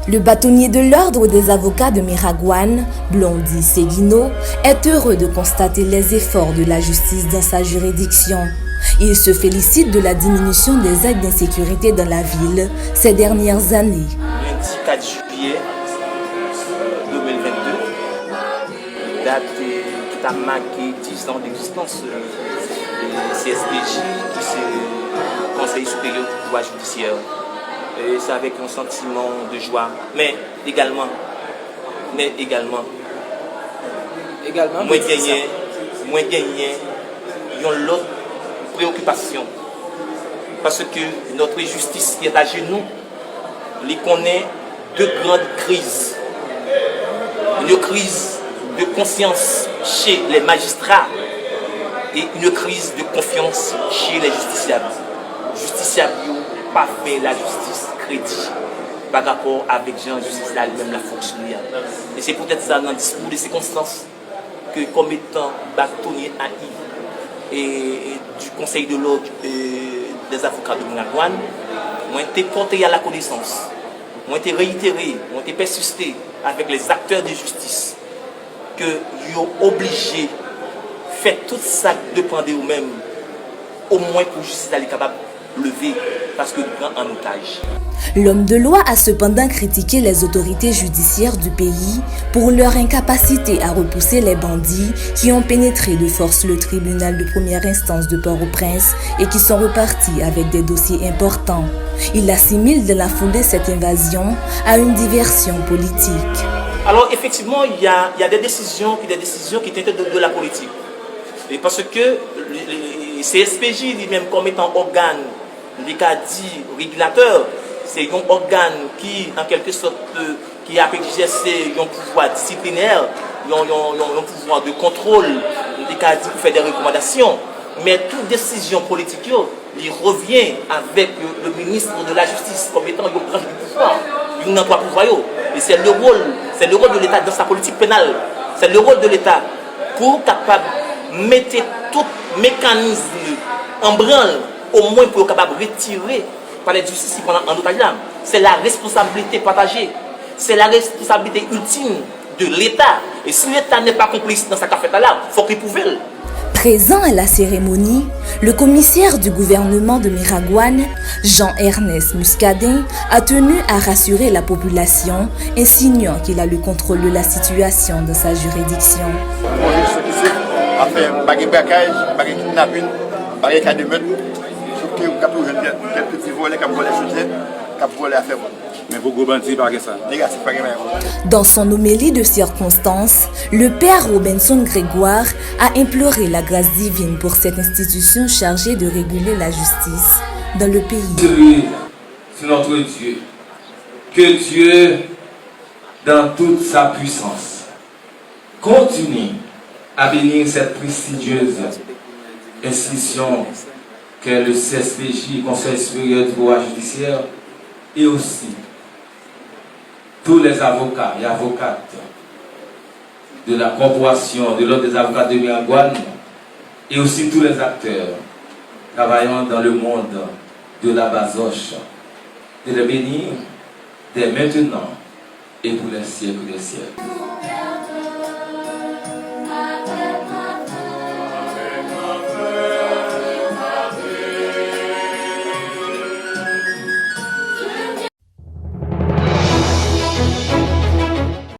Le bâtonnier de l'ordre des avocats de Miragouane, Blondy Seguino, est heureux de constater les efforts de la justice dans sa juridiction. Il se félicite de la diminution des actes d'insécurité dans la ville ces dernières années. Lundi 4 juillet 2022, date qui a marqué 10 ans d'existence du CSPJ, qui est le Conseil supérieur du pouvoir judiciaire. Et c'est avec un sentiment de joie, mais également moins gagné une autre préoccupation, parce que notre justice qui est à genoux, il connaît deux grandes crises. Une crise de conscience chez les magistrats et une crise de confiance chez les justiciables. Les justiciables n'ont pas fait la justice crédit par rapport avec Jean justice même la fonctionnaire. Et c'est peut-être ça dans le discours de circonstances que comme étant bâtonnier AI et du Conseil de l'ordre des avocats de Miragouane, ont été portés à la connaissance, ont été réitérés, ont été persistés avec les acteurs de justice que ils ont obligé de faire tout ça dépend d'eux-mêmes, au moins pour justice aller capable de lever parce que nous prend en otage. L'homme de loi a cependant critiqué les autorités judiciaires du pays pour leur incapacité à repousser les bandits qui ont pénétré de force le tribunal de première instance de Port-au-Prince et qui sont repartis avec des dossiers importants. Il assimile de la foulée cette invasion à une diversion politique. Alors effectivement, il y a des décisions qui étaient de la politique. Et parce que le CSPJ lui-même comme étant organe, régulateur, c'est un organe qui, en quelque sorte, qui a exercé un pouvoir disciplinaire, un pouvoir de contrôle, pour faire des recommandations. Mais toute décision politique, il revient avec le ministre de la Justice comme étant une branche du pouvoir. Il n'a pas pouvoir. Et c'est le rôle de l'État dans sa politique pénale. C'est le rôle de l'État pour capable mettre tout mécanisme en branle, au moins pour capable retirer par les justices en otage. C'est la responsabilité partagée, c'est la responsabilité ultime de l'État. Et si l'État n'est pas complice dans sa cafette-là, il faut qu'il prouve. Présent à la cérémonie, le commissaire du gouvernement de Miragouane, Jean-Ernest Muscadin, a tenu à rassurer la population, insinuant qu'il a le contrôle de la situation dans sa juridiction. Dans son homélie de circonstance, le père Robinson Grégoire a imploré la grâce divine pour cette institution chargée de réguler la justice dans le pays. C'est notre Dieu. Que Dieu, dans toute sa puissance, continue à bénir cette prestigieuse institution qu'est le CSPJ, Conseil supérieur du pouvoir judiciaire, et aussi tous les avocats et avocates de la corporation, de l'ordre des avocats de Miragouane, et aussi tous les acteurs travaillant dans le monde de la basoche, de les bénir dès maintenant et pour les siècles des siècles.